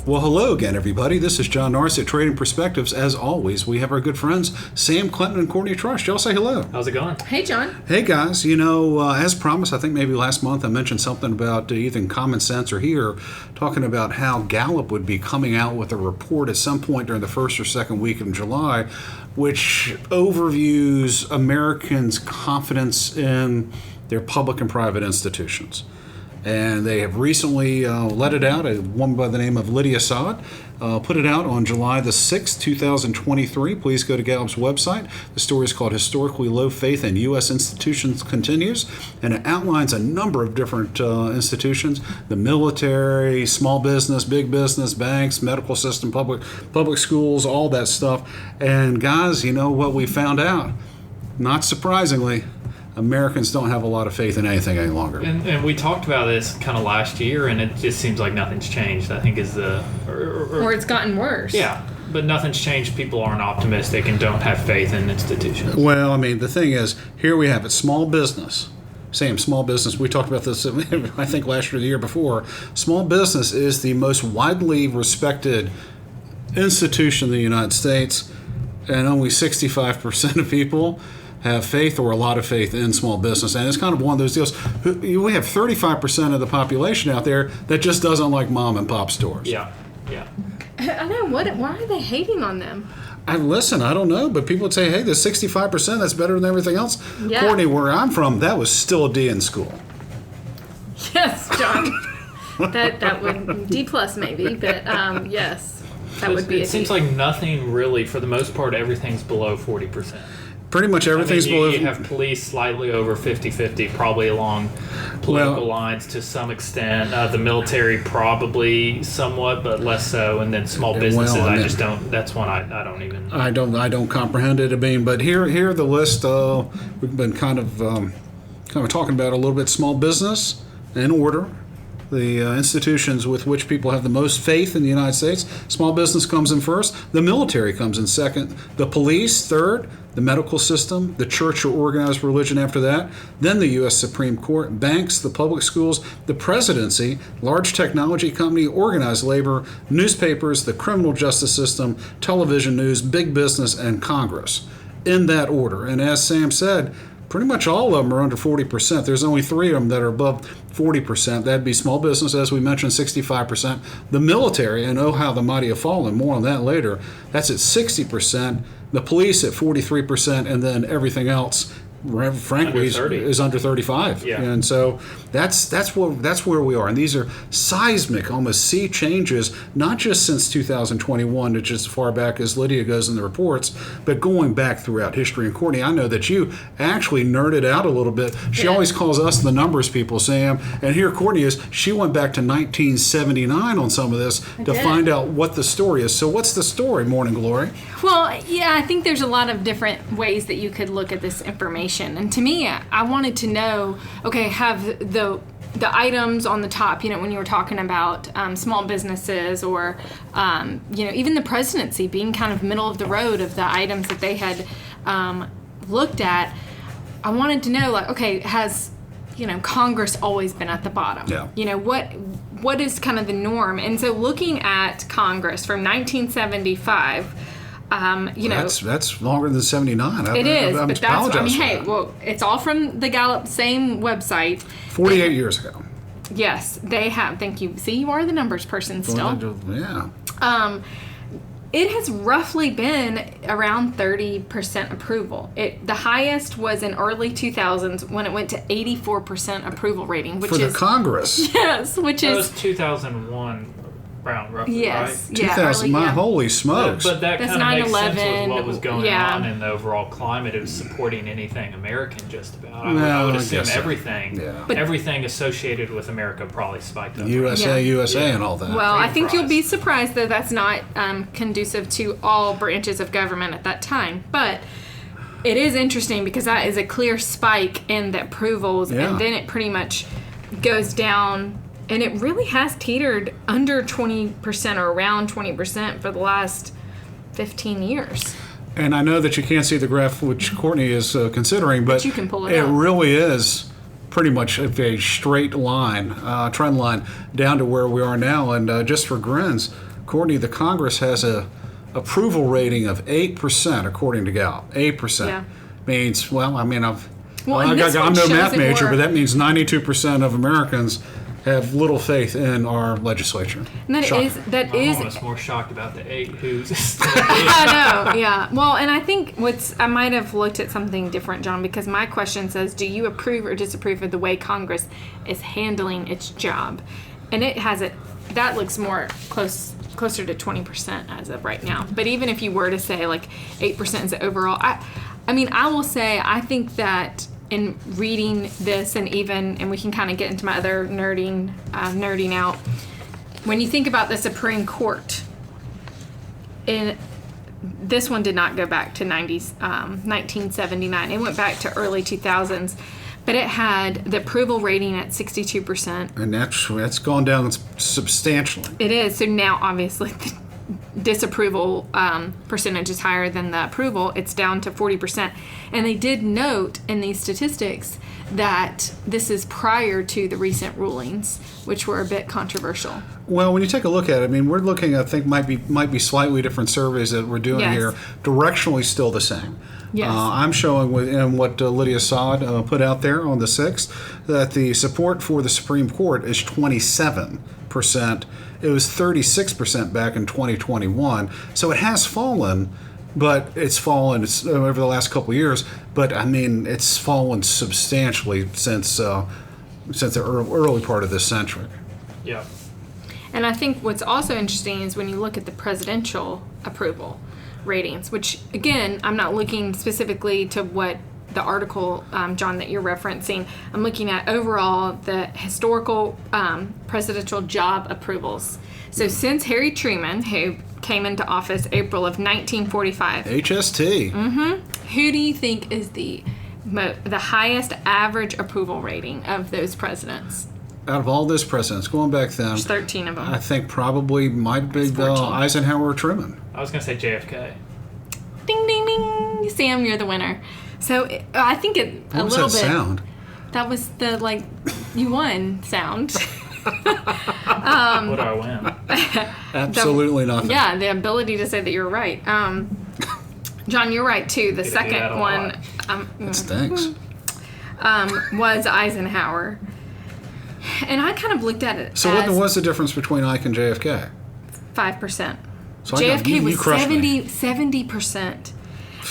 Well, hello again, everybody. This is John Norris at Trading Perspectives. As always, we have our good friends, Sam Clinton and Courtney Trush. Y'all say hello. How's it going? Hey, John. Hey, guys. As promised, I think maybe last month I mentioned something about either Common Sense or here, talking about how Gallup would be coming out with a report at some point during the first or second week of July, which overviews Americans' confidence in their public and private institutions. And they have recently let it out. A woman by the name of Lydia Saad put it out on July the 6th, 2023. Please go to Gallup's website. The story is called Historically Low Faith in U.S. Institutions Continues, and it outlines a number of different institutions: the military, small business, big business, banks, medical system, public schools, all that stuff. And guys, you know what we found out? Not surprisingly, Americans don't have a lot of faith in anything any longer. And we talked about this kind of last year, and it just seems like nothing's changed, I think is the... Or it's gotten worse. Yeah, but nothing's changed. People aren't optimistic and don't have faith in institutions. Well, I mean, the thing is, here we have it, small business. Same, small business. We talked about this, I think, last year or the year before. Small business is the most widely respected institution in the United States, and only 65% of people have faith or a lot of faith in small business. And it's kind of one of those deals. We have 35% of the population out there that just doesn't like mom and pop stores. Yeah. I know. Why are they hating on them? I don't know, but people would say, hey, the 65%, that's better than everything else. Yeah. Courtney, where I'm from, that was still a D in school. Yes, John. that would D plus maybe, but yes, that would be. It seems like nothing really, for the most part, everything's below 40%. Pretty much everything's below. You have police slightly over 50-50, probably along political lines to some extent. The military probably somewhat, but less so. And then small businesses, I just don't. That's one I don't even. I don't comprehend it. I mean, but here the list. We've been kind of talking about a little bit small business in order. The institutions with which people have the most faith in the United States. Small business comes in first. The military comes in second. The police third. The medical system, the church or organized religion after that. Then the U.S. Supreme Court, banks, the public schools, the presidency, large technology company, organized labor, newspapers, the criminal justice system, television news, big business, and Congress. In that order. And as Sam said, pretty much all of them are under 40%. There's only 3 of them that are above 40%. That'd be small business, as we mentioned, 65%. The military, and oh, how the mighty have fallen, more on that later, that's at 60%. The police at 43%, and then everything else, frankly, is under 35. Yeah. And so that's where we are. And these are seismic, almost sea changes, not just since 2021, which is as far back as Lydia goes in the reports, but going back throughout history. And Courtney, I know that you actually nerded out a little bit. She always calls us the numbers people, Sam. And here Courtney is, she went back to 1979 on some of this to find out what the story is. So what's the story, Morning Glory? Well, yeah, I think there's a lot of different ways that you could look at this information. And to me, I wanted to know, okay, have the items on the top, when you were talking about small businesses or, even the presidency being kind of middle of the road of the items that they had looked at, I wanted to know, like, okay, has, Congress always been at the bottom? Yeah. What is kind of the norm? And so looking at Congress from 1975, that's longer than 79. It is, but that's it's all from the Gallup same website. 48 years ago. Yes, they have. Thank you. See, you are the numbers person still. Yeah. It has roughly been around 30% approval. The highest was in early 2000s when it went to 84% approval rating, which is for the Congress. Yes, which that is was 2001. Roughly, yes, right? yeah, 2000, holy smokes! But that that's kind of makes 9/11, sense with what was going yeah. on in the overall climate. It was supporting anything American, just about. I would assume guess so. everything, everything associated with America probably spiked up. USA, and all that. Well, I think you'll be surprised that that's not conducive to all branches of government at that time, but. It is interesting because that is a clear spike in the approvals, and then it pretty much goes down. And it really has teetered under 20% or around 20% for the last 15 years. And I know that you can't see the graph which Courtney is considering, but you can pull it up. Really is pretty much a straight line, trend line, down to where we are now. And just for grins, Courtney, the Congress has a approval rating of 8%, according to Gallup. 8%. Yeah. Means, well, I mean, I'm Well, and this no one shows math it major, more- but that means 92% of Americans have little faith in our legislature. And that Shocking. is I'm almost more shocked about the 8 who's. I know, yeah. Well, and I think I might have looked at something different, John, because my question says, do you approve or disapprove of the way Congress is handling its job? And that looks more closer to 20% as of right now. But even if you were to say like 8% is the overall, I mean, I will say, I think that in reading this and we can kind of get into my other nerding out, when you think about the Supreme Court, this one did not go back to 1979. It went back to early 2000s, but it had the approval rating at 62%. And that's gone down substantially. It is. So now, obviously, the disapproval percentage is higher than the approval. It's down to 40%. And they did note in these statistics that this is prior to the recent rulings, which were a bit controversial. Well, when you take a look at it, I mean, we're looking, I think, might be slightly different surveys that we're doing Yes. here. Directionally, still the same. Yes. I'm showing what Lydia Saad put out there on the 6th, that the support for the Supreme Court is 27%. It was 36% back in 2021. So it has fallen, but it's fallen over the last couple of years. But, I mean, it's fallen substantially since the early part of this century. Yeah. And I think what's also interesting is when you look at the presidential approval ratings, which, again, I'm not looking specifically to what the article, John, that you're referencing. I'm looking at overall the historical presidential job approvals. So since Harry Truman, who came into office April of 1945, HST. who do you think is the highest average approval rating of those presidents? Out of all those presidents, going back then, There's 13 of them. I think probably might be 14. Eisenhower or Truman. I was going to say JFK. Ding, ding, ding. Sam, you're the winner. So I think What a was little that bit. sound? That was the, you won sound. What do I win? Absolutely nothing. Yeah, the ability to say that you're right. John, you're right too. The Get to do that second a one lot. Stinks. was Eisenhower. And I kind of looked at it So as what was the difference between Ike and JFK? 5%. So I got- JFK you was crushed me. 70%.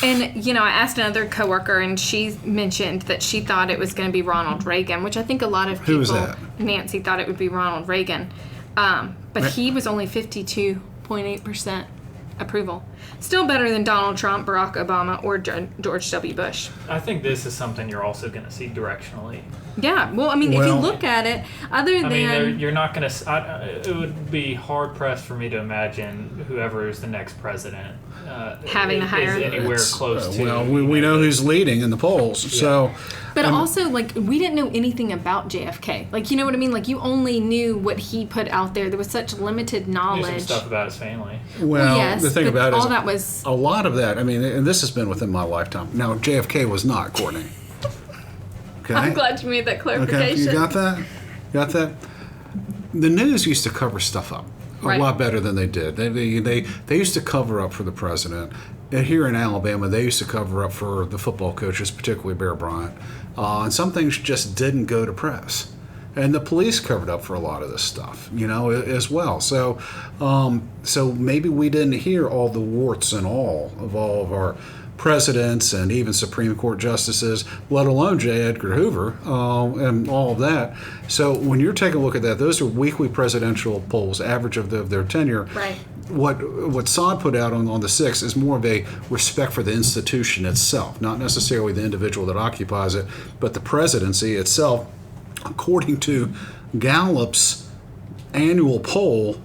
And, I asked another coworker, and she mentioned that she thought it was going to be Ronald Reagan, which I think a lot of people... Who was that? Nancy thought it would be Ronald Reagan. But he was only 52.8% approval. Still better than Donald Trump, Barack Obama, or George W. Bush. I think this is something you're also going to see directionally. Yeah, well, I mean, if you Well- look at it, other I than... mean, you're not going to. It would be hard pressed for me to imagine whoever is the next president Having a higher- is anywhere It's, close to. Well, we know who's leading in the polls. So, But also, we didn't know anything about JFK. You know what I mean? You only knew what he put out there. There was such limited There's knowledge. some stuff about his family. well, yes, the thing but about it all is that was... a lot of that, I mean, and this has been within my lifetime. Now, JFK was not, Courtney. Okay? I'm glad you made that Okay, clarification. you got that? Got that? The news used to cover stuff up a Right. lot better than they did. They used to cover up for the president. And here in Alabama, they used to cover up for the football coaches, particularly Bear Bryant. And some things just didn't go to press. And the police covered up for a lot of this stuff, as well. So, so maybe we didn't hear all the warts and all of our presidents and even Supreme Court justices, let alone J. Edgar Hoover and all of that. So when you're taking a look at that, those are weekly presidential polls, average of their tenure. Right. What Saad put out on the 6th is more of a respect for the institution itself, not necessarily the individual that occupies it, but the presidency itself. According to Gallup's annual poll,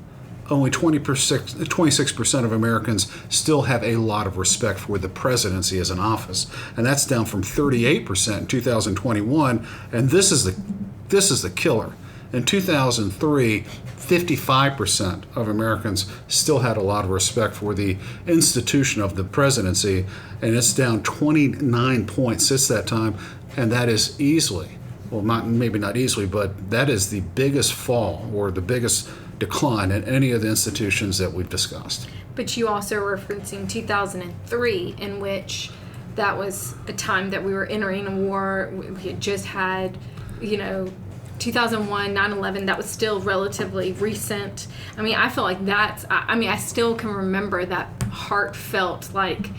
only 26% of Americans still have a lot of respect for the presidency as an office, and that's down from 38% in 2021. And this is the killer. In 2003, 55% of Americans still had a lot of respect for the institution of the presidency, and it's down 29 points since that time, and that is easily, well, maybe not easily, but that is the biggest fall or the biggest decline in any of the institutions that we've discussed. But you also are referencing 2003, in which that was a time that we were entering a war. We had just had, 2001, 9/11, that was still relatively recent. I mean, I feel like I still can remember that heartfelt, like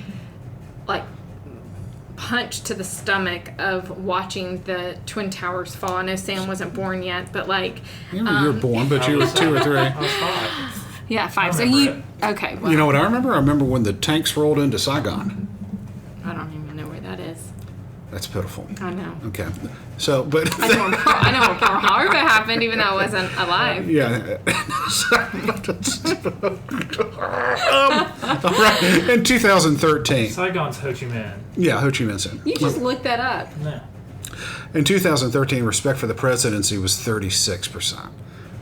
punch to the stomach of watching the Twin Towers fall. I know Sam wasn't born yet, but you were born, but you were 2 or 3. I was 5. Yeah, 5. So okay. Well, You know what I remember? I remember when the tanks rolled into Saigon. I don't even know where that is. That's pitiful. I know. Okay. So, but I know where Pearl Harbor happened, even though I wasn't alive. yeah. All right. In 2013. Saigon's Ho Chi Minh. Yeah, Ho Chi Minh City. You just looked that up. No. In 2013, respect for the presidency was 36%.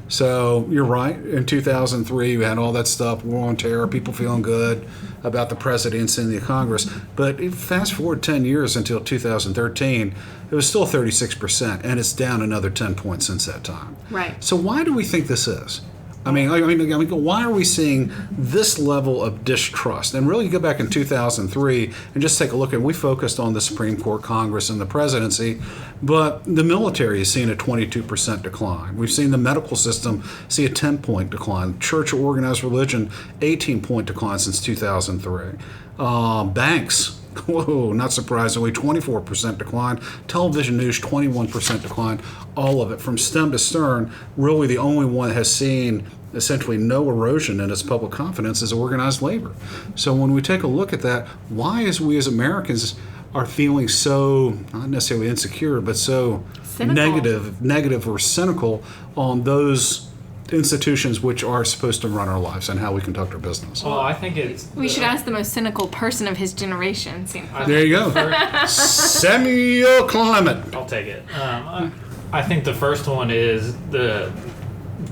So you're right. In 2003, we had all that stuff, war on terror, people feeling good about the presidency and the Congress. But fast forward 10 years until 2013, it was still 36%, and it's down another 10 points since that time. Right. So why do we think this is? I mean, why are we seeing this level of distrust? And really, you go back in 2003 and just take a look at. We focused on the Supreme Court, Congress, and the presidency, but the military has seen a 22% decline. We've seen the medical system see a 10-point decline. Church or organized religion, 18-point decline since 2003. Banks. Whoa, not surprisingly, 24% decline. Television news, 21% decline. All of it from stem to stern. Really, the only one that has seen essentially no erosion in its public confidence is organized labor. So when we take a look at that, why is we as Americans are feeling so, not necessarily insecure, but so Cynical. negative or cynical on those institutions which are supposed to run our lives and how we conduct our business? Well, I think it's... We should ask the most cynical person of his generation. There you go. Samuel Clement. I'll take it. I think the first one is the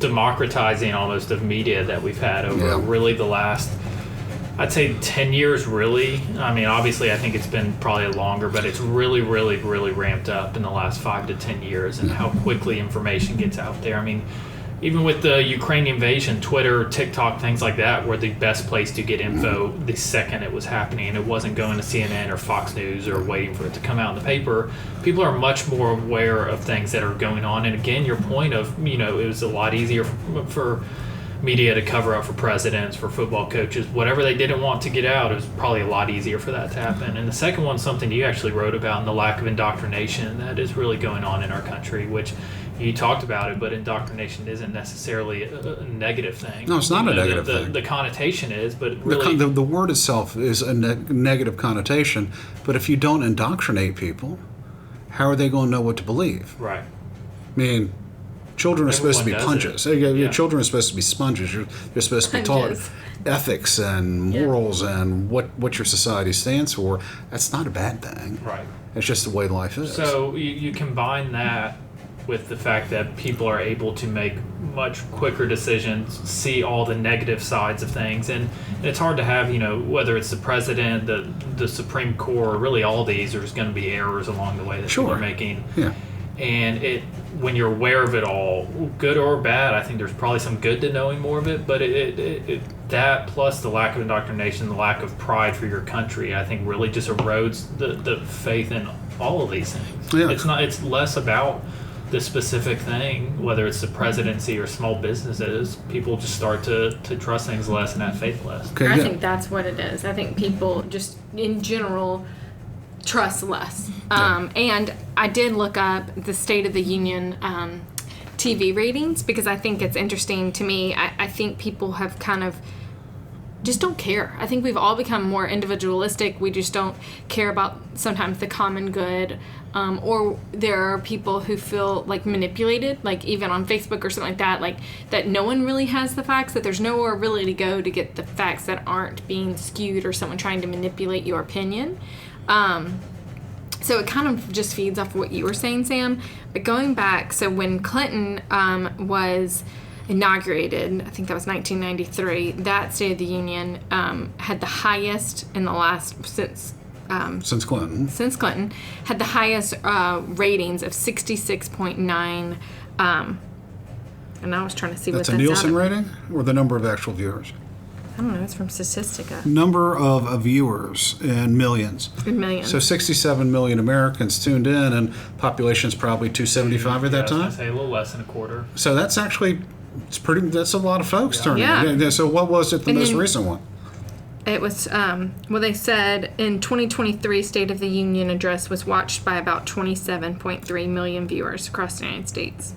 democratizing almost of media that we've had over really the last, I'd say 10 years, really. I mean, obviously, I think it's been probably longer, but it's really, really, really ramped up in the last 5 to 10 years and how quickly information gets out there. I mean, even with the Ukraine invasion, Twitter, TikTok, things like that were the best place to get info the second it was happening. It wasn't going to CNN or Fox News or waiting for it to come out in the paper. People are much more aware of things that are going on. And again, your point of, it was a lot easier for media to cover up for presidents, for football coaches, whatever they didn't want to get out, it was probably a lot easier for that to happen. And the second one, something you actually wrote about, and the lack of indoctrination that is really going on in our country, which you talked about it, but indoctrination isn't necessarily a negative thing. No, it's not a negative thing. The connotation is, but really... The word itself is a negative connotation, but if you don't indoctrinate people, how are they going to know what to believe? Right. I mean, children are supposed to be punches. Children are supposed to be sponges. You're supposed to be taught ethics and morals and what your society stands for. That's not a bad thing. Right. It's just the way life is. So you combine that with the fact that people are able to make much quicker decisions, see all the negative sides of things, and it's hard to have, whether it's the president, the Supreme Court, really all these, there's going to be errors along the way that people are making. Yeah. And when you're aware of it all, good or bad, I think there's probably some good to knowing more of it, but that plus the lack of indoctrination, the lack of pride for your country, I think really just erodes the faith in all of these things. Yeah. It's less about the specific thing, whether it's the presidency or small businesses. People just start to trust things less and have faith less. Okay, I think that's what it is. I think people just in general trust less. And I did look up the State of the Union TV ratings because I think it's interesting to me. I think people have kind of just don't care. I think we've all become more individualistic. We just don't care about sometimes the common good. Or there are people who feel like manipulated, like even on Facebook or something like that, like that no one really has the facts, that there's nowhere really to go to get the facts that aren't being skewed or someone trying to manipulate your opinion. So it kind of just feeds off what you were saying, Sam. But going back, so when Clinton was inaugurated, I think that was 1993, that State of the Union had the highest in the last, since Clinton, had the highest ratings of 66.9 And I was trying to see That's what a that's Nielsen out of. rating or the number of actual viewers? I don't know. It's from Statistica. Number of viewers in millions. In millions. So 67 million Americans tuned in, and population's probably 275 at that I was time. gonna say a little less than a quarter. So that's actually that's a lot of folks turning. Yeah. In. So what was it? The And most then- recent one. It was, well, they said in 2023 State of the Union address was watched by about 27.3 million viewers across the United States.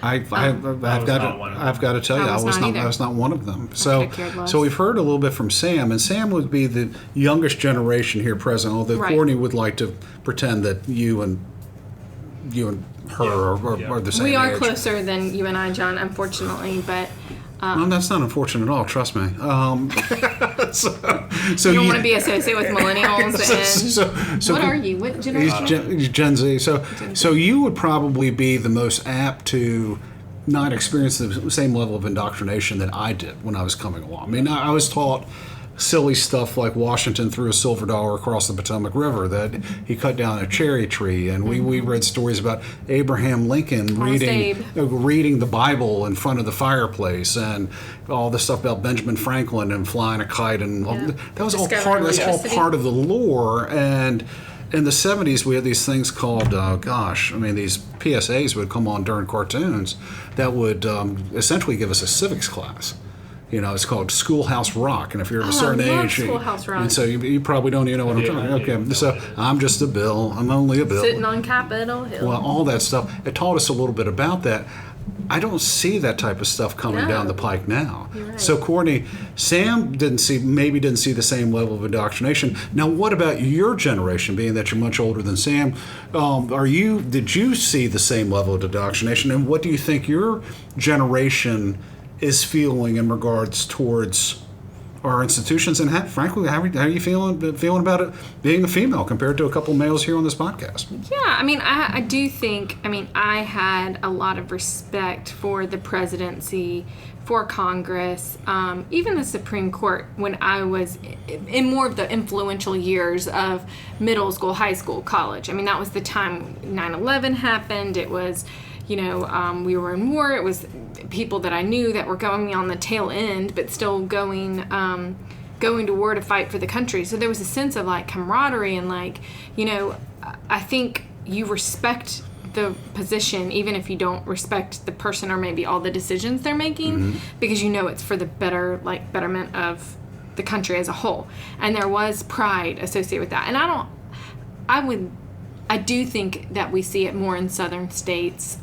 I've not one of got them. to tell you, I was not either. I was not one of them. could've cared less. So we've heard a little bit from Sam, and Sam would be the youngest generation here present. Although Right. Courtney would like to pretend that you and her are the same We are age. closer than you and I, John, unfortunately, but Well, that's not unfortunate at all. Trust me. So you don't want to be associated with millennials. And so what are you? What generation? He's Gen Z. So you would probably be the most apt to not experience the same level of indoctrination that I did when I was coming along. I mean, I was taught silly stuff like Washington threw a silver dollar across the Potomac River, that he cut down a cherry tree, and we read stories about Abraham Lincoln reading the Bible in front of the fireplace, and all the stuff about Benjamin Franklin and flying a kite, and that was all part of the lore. And in the 70s, we had these things called, these PSAs would come on during cartoons that would essentially give us a civics class. You know, it's called Schoolhouse Rock, and if you're of a certain age, Schoolhouse Rock. and so you probably don't even know what I'm talking about. Okay, so I'm just a bill. I'm only a bill. Sitting on Capitol Hill. Well, all that stuff. It taught us a little bit about that. I don't see that type of stuff coming down the pike now. Right. So, Courtney, Sam didn't see the same level of indoctrination. Now, what about your generation? Being that you're much older than Sam, did you see the same level of indoctrination? And what do you think your generation is feeling in regards towards our institutions, and frankly, how are you feeling about it being a female compared to a couple males here on this podcast? Yeah, I mean, I do think, I had a lot of respect for the presidency, for Congress, even the Supreme Court when I was in more of the influential years of middle school, high school, college. I mean, that was the time 9/11 happened. It was, we were in war. It was people that I knew that were going on the tail end, but still going to war to fight for the country. So there was a sense of like camaraderie and I think you respect the position even if you don't respect the person or maybe all the decisions they're making, because it's for the betterment of the country as a whole. And there was pride associated with that. And I do think that we see it more in southern states.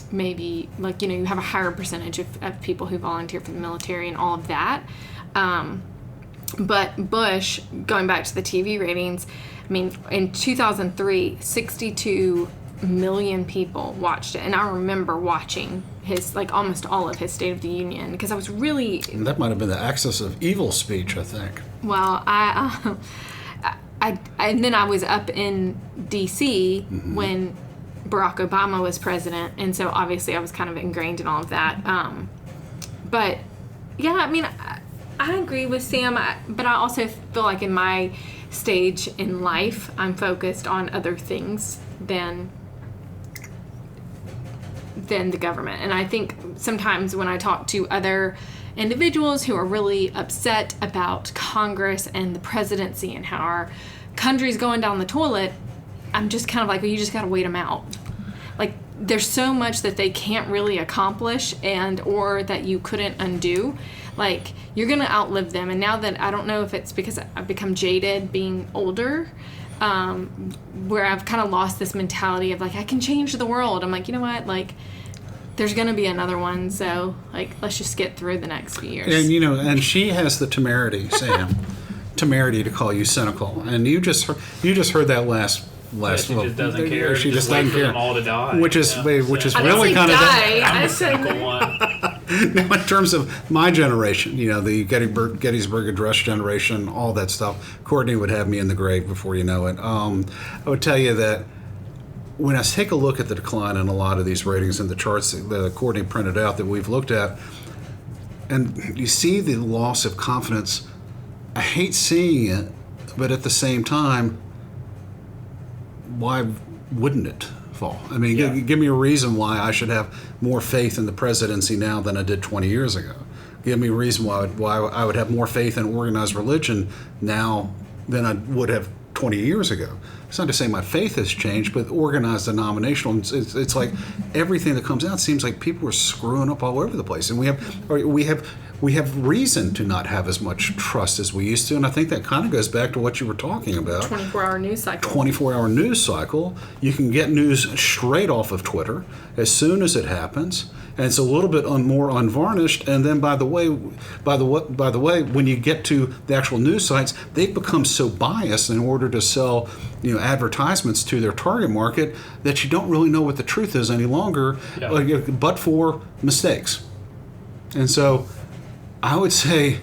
Maybe you have a higher percentage of people who volunteer for the military and all of that. But Bush, going back to the TV ratings, in 2003, 62 million people watched it. And I remember watching his, almost all of his State of the Union, because I was really... And that might have been the axis of evil speech, I think. Well, and then I was up in D.C. when Barack Obama was president, and so obviously I was kind of ingrained in all of that. But yeah, I agree with Sam, but I also feel like in my stage in life, I'm focused on other things than the government. And I think sometimes when I talk to other individuals who are really upset about Congress and the presidency and how our country's going down the toilet, I'm just kind of like, well, you just got to wait them out. There's so much that they can't really accomplish or that you couldn't undo. You're going to outlive them. And now that I don't know if it's because I've become jaded being older, where I've kind of lost this mentality of I can change the world. I'm like, you know what? There's going to be another one, so let's just get through the next few years. And and she has the temerity, Sam, to call you cynical. And you just heard that last. She just doesn't care. She just wait doesn't for care. them all to die. Which is I really kind of. I'm the cynical one. Now, in terms of my generation, the Gettysburg Address generation, all that stuff, Courtney would have me in the grave before you know it. I would tell you that when I take a look at the decline in a lot of these ratings and the charts that Courtney printed out that we've looked at, and you see the loss of confidence, I hate seeing it, but at the same time, why wouldn't it fall. I mean, Yeah. give me a reason why I should have more faith in the presidency now than I did 20 years ago. Give me a reason why I would have more faith in organized religion now than I would have 20 years ago. It's not to say my faith has changed, but organized denominational, it's like everything that comes out seems like people are screwing up all over the place, and we have reason to not have as much trust as we used to, and I think that kind of goes back to what you were talking about. 24-hour news cycle. 24-hour news cycle. You can get news straight off of Twitter as soon as it happens, and it's a little bit more unvarnished. And then, by the way, when you get to the actual news sites, they've become so biased in order to sell, advertisements to their target market that you don't really know what the truth is any longer, but for mistakes. And so, I would say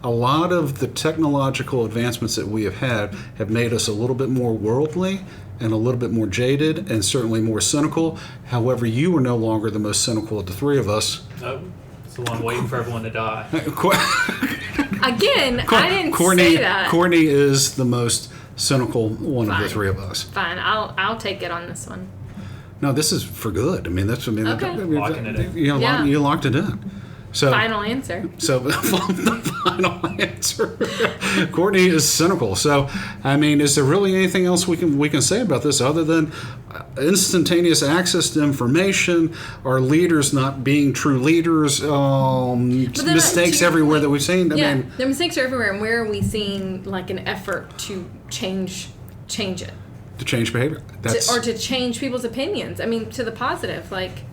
a lot of the technological advancements that we have made us a little bit more worldly and a little bit more jaded and certainly more cynical. However, you are no longer the most cynical of the three of us. Nope. It's the one waiting for everyone to die. Again, I didn't say that. Courtney is the most cynical one of the three of us. Fine, I'll take it on this one. No, this is for good. I mean, Okay. Locking it in. You locked it in. So Final answer. So the final answer, Courtney is cynical. So, I mean, is there really anything else we can say about this other than instantaneous access to information, our leaders not being true leaders, mistakes everywhere that we've seen? The mistakes are everywhere, and where are we seeing like an effort to change it? To change behavior, or to change people's opinions. I mean, to the positive, like.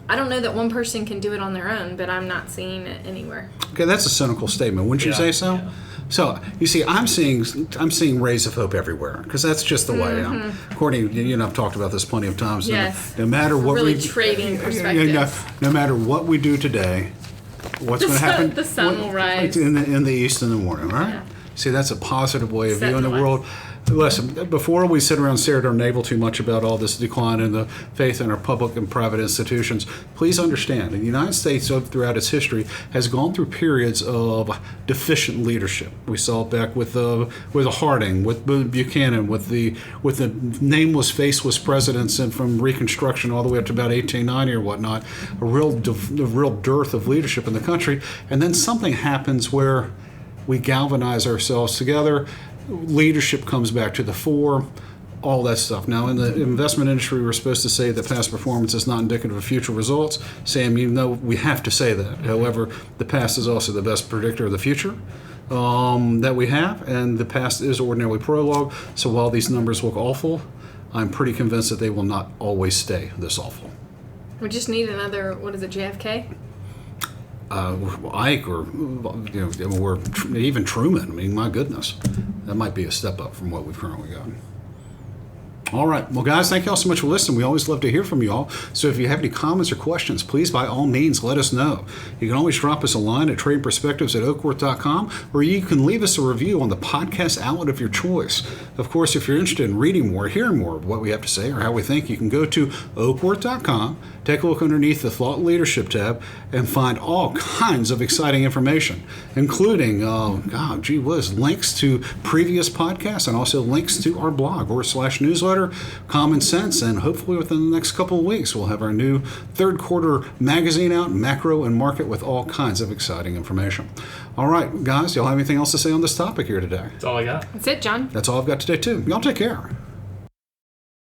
I don't know that one person can do it on their own, but I'm not seeing it anywhere. Okay, that's a cynical statement. Wouldn't you say so? Yeah. So you see, I'm seeing rays of hope everywhere because that's just the way I am. Courtney, I've talked about this plenty of times. Yes. No matter what really trading perspectives. No matter what we do today, what's going to happen? The sun will rise in the east in the morning, right? Yeah. See, that's a positive way of Set viewing the the world. Listen, before we sit around and stare at our navel too much about all this decline in the faith in our public and private institutions, please understand, the United States throughout its history has gone through periods of deficient leadership. We saw it back with Harding, with Buchanan, with the nameless, faceless presidents, and from Reconstruction all the way up to about 1890 or whatnot, a real dearth of leadership in the country. And then something happens where we galvanize ourselves together. Leadership comes back to the fore, all that stuff. Now, in the investment industry, we're supposed to say that past performance is not indicative of future results. Sam, we have to say that. However, the past is also the best predictor of the future that we have, and the past is ordinarily prologue. So while these numbers look awful, I'm pretty convinced that they will not always stay this awful. We just need another, JFK? Ike or even Truman. I mean, my goodness, that might be a step up from what we've currently got. All right. Well, guys, thank you all so much for listening. We always love to hear from you all. So if you have any comments or questions, please, by all means, let us know. You can always drop us a line at tradingperspectives@oakworth.com, or you can leave us a review on the podcast outlet of your choice. Of course, if you're interested in reading more, hearing more of what we have to say or how we think, you can go to oakworth.com, take a look underneath the Thought Leadership tab, and find all kinds of exciting information, including, links to previous podcasts and also links to our blog /newsletter, Common Sense, and hopefully within the next couple of weeks we'll have our new third quarter magazine out, Macro and Market, with all kinds of exciting information. All right, guys, y'all have anything else to say on this topic here today? That's all I got. That's it, John. That's all I've got today, too. Y'all take care.